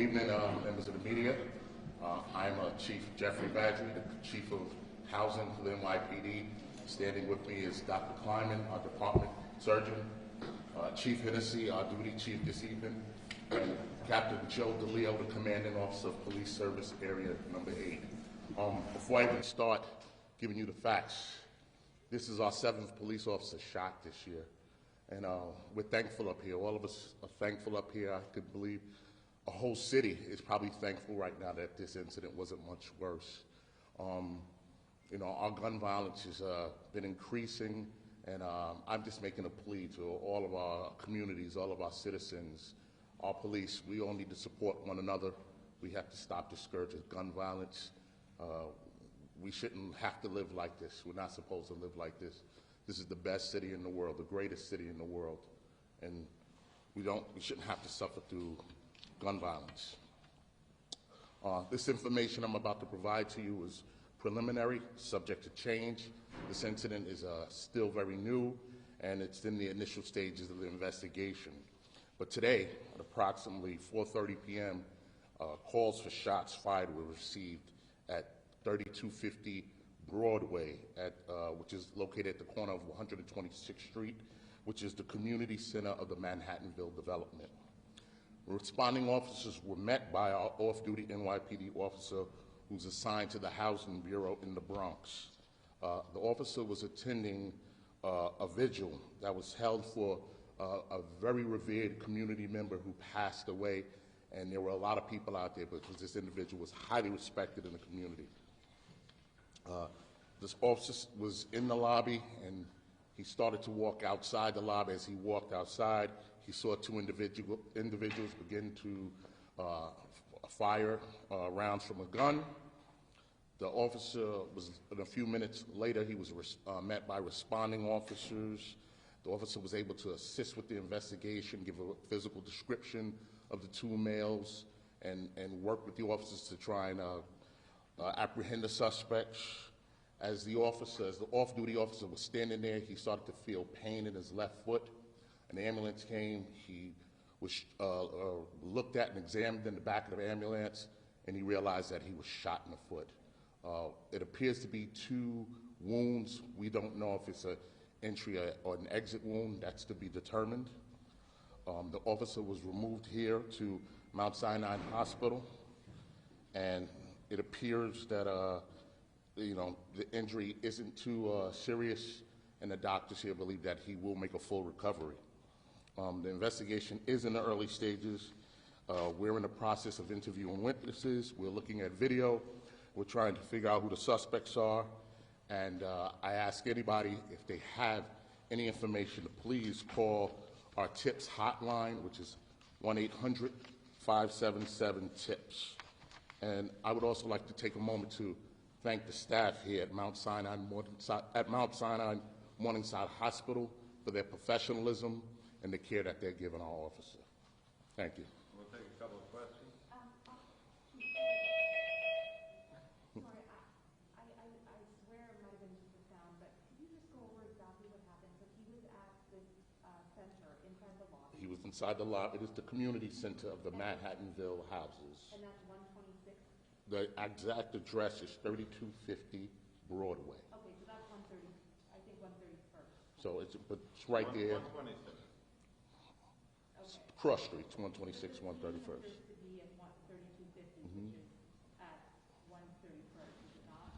evening, members of the media. I'm Chief Jeffrey Badgery, the Chief of Housing for the NYPD. Standing with me is Dr. Kleiman, our Department Surgeon, Chief Hennessy, our Duty Chief this evening, and Captain Joe DeLeo, the Commanding Officer of Police Service Area Number 8. Before I even start giving you the facts, this is our 7th police officer shot this year. And we're thankful up here. All of us are thankful up here. I could believe a whole city is probably thankful right now that this incident wasn't much worse. You know, our gun violence has been increasing, and I'm just making a plea to all of our communities, all of our citizens, our police. We all need to support one another. We have to stop the scourge of gun violence. We shouldn't have to live like this. We're not supposed to live like this. This is the best city in the world, the greatest city in the world, and we shouldn't have to suffer through gun violence. This information I'm about to provide to you is preliminary, subject to change. This incident is still very new, and it's in the initial stages of the investigation. But today, at approximately 4:30 p.m., calls for shots fired were received at 3250 Broadway, which is located at the corner of 126th Street, which is the community center of the Manhattanville development. Responding officers were met by our off-duty NYPD officer who's assigned to the Housing Bureau in the Bronx. The officer was attending a vigil that was held for a very revered community member who passed away, and there were a lot of people out there because this individual was highly respected in the community. This officer was in the lobby, and he started to walk outside the lobby. As he walked outside, he saw two individuals begin to fire rounds from a gun. The officer was, in a few minutes later, he was met by responding officers. The officer was able to assist with the investigation, give a physical description of the two males, and work with the officers to try and apprehend the suspects. As the off-duty officer was standing there, he started to feel pain in his left foot. An ambulance came. He was looked at and examined in the back of the ambulance, and he realized that he was shot in the foot. It appears to be two wounds. We don't know if it's an entry or an exit wound. That's to be determined. The officer was removed here to Mount Sinai Hospital, and it appears that the injury isn't too serious, and the doctors here believe that he will make a full recovery. The investigation is in the early stages. We're in the process of interviewing witnesses. We're looking at video. We're trying to figure out who the suspects are, and I ask anybody if they have any information to please call our TIPS hotline, which is 1-800-577-TIPS. And I would also like to take a moment to thank the staff here at Mount Sinai Morningside Hospital for their professionalism and the care that they're giving our officer. Thank you. We'll take a couple of questions. Sorry, I swear it might have been just the sound, but could you just go over exactly what happened? So he was at this center inside the lobby. He was inside the lobby. It is the community center of the Manhattanville houses. And that's 126? The exact address is 3250 Broadway. Okay, so that's 130, I think 131st. So but it's right there. 126. Okay. Cross Street, 126, 131st. It appears to be at 3250, which is at 131st, is it not?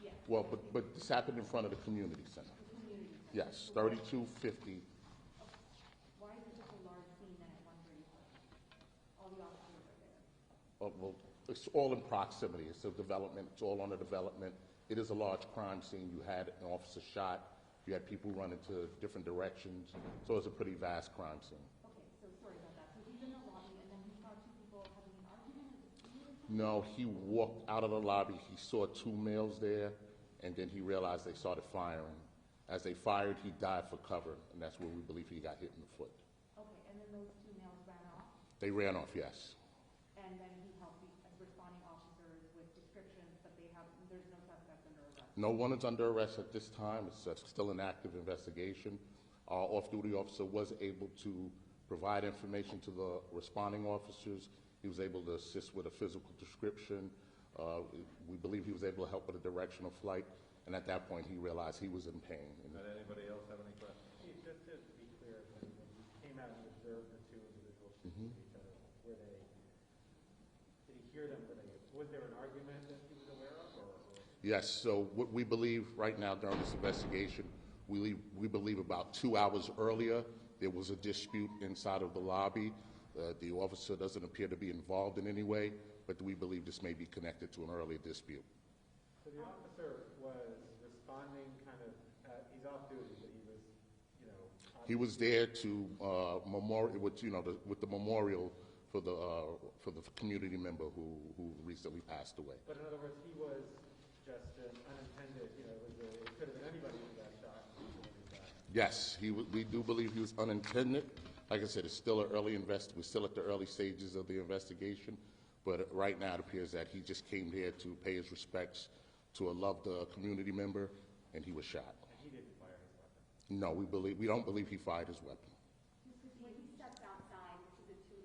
Yes. Well, but this happened in front of the community center. The community center. Yes, 3250. Why is it such a large scene then at 131st? All the officers are there. Well, it's all in proximity. It's a development. It's all on the development. It is a large crime scene. You had an officer shot. You had people running to different directions. So it's a pretty vast crime scene. Okay, so sorry about that. So he's in the lobby and then he saw two people having an argument? No, he walked out of the lobby. He saw two males there, and then he realized they started firing. As they fired, he dived for cover, and that's where we believe he got hit in the foot. Okay, and then those two males ran off? They ran off, yes. And then he helped the responding officers with descriptions, but there's no suspect under arrest? No one is under arrest at this time. It's still an active investigation. Our off-duty officer was able to provide information to the responding officers. He He was able to assist with a physical description. We believe he was able to help with a directional flight, and at that point he realized he was in pain. Did anybody else have any questions? Chief, just to be clear, when you came out and observed the two individuals speaking to each other, did he hear them? Was there an argument that he was aware of? Or? Yes, so what we believe right now during this investigation, we believe about 2 hours earlier there was a dispute inside of the lobby. The officer doesn't appear to be involved in any way, but we believe this may be connected to an earlier dispute. So the officer was responding kind of, he's off duty, but he was, He was there to memorial with the memorial for the community member who recently passed away. But in other words, he was just an unintended, it could have been anybody who got shot. Yes, we do believe he was unintended. Like I said, it's still an early we're still at the early stages of the investigation, but right now it appears that he just came here to pay his respects to a loved community member, and he was shot. And he didn't fire his weapon? No, we don't believe he fired his weapon. When he steps outside to the two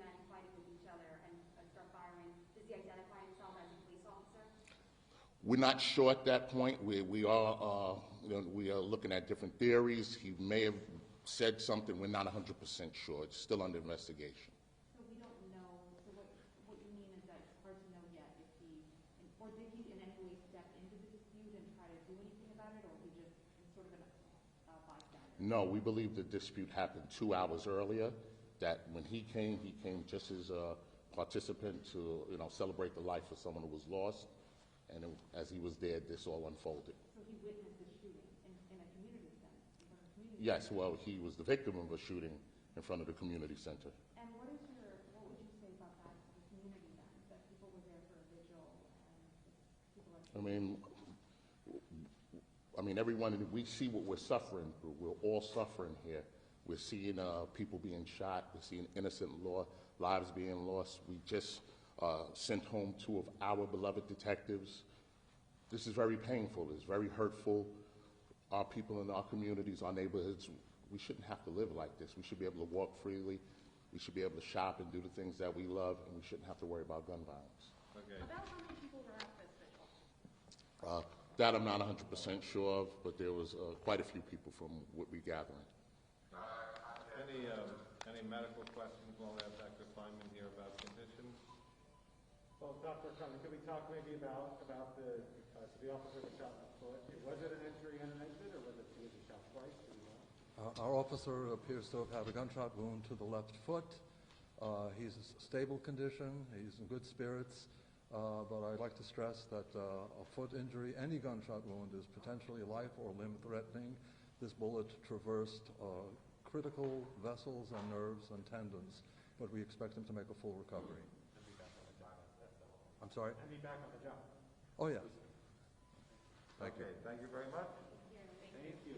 men fighting with each other and start firing, does he identify himself as a police officer? We're not sure at that point. We are looking at different theories. He may have said something. We're not 100% sure. It's still under investigation. So we don't know. So what you mean is that it's hard to know yet if or did he in any way step into the dispute and try to do anything about it, or he just sort of a bystander? No, we believe the dispute happened 2 hours earlier. That when he came just as a participant to celebrate the life of someone who was lost. And as he was there, this all unfolded. So he witnessed the shooting in a community center? In front of a community Yes, well, he was the victim of a shooting in front of the community center. And what would you say about that, the community then, that people were there for a vigil and people are... everyone, we see what we're suffering through. We're all suffering here. We're seeing people being shot. We're seeing innocent lives being lost. We just sent home 2 of our beloved detectives. This is very painful. It's very hurtful. Our people in our communities, our neighborhoods, we shouldn't have to live like this. We should be able to walk freely. We should be able to shop and do the things that we love, and we shouldn't have to worry about gun violence. Okay. About how many people were at this vigil? That I'm not 100% sure of, but there was quite a few people from what we're gathering. Any medical questions while we have Dr. Kleinman here about conditions? Well, Dr. Conley, could we talk maybe about the officer was shot in the foot? Was it an entry and an exit, or was he shot twice? Do we know? Our officer appears to have had a gunshot wound to the left foot. He's in stable condition. He's in good spirits. But I'd like to stress that a foot injury, any gunshot wound, is potentially life or limb threatening. This bullet traversed critical vessels and nerves and tendons, but we expect him to make a full recovery. And be back on the job. That's the whole. I'm sorry? And be back on the job. Oh, yeah. Thank you. Okay, thank you very much. Here, thank you. Thank you.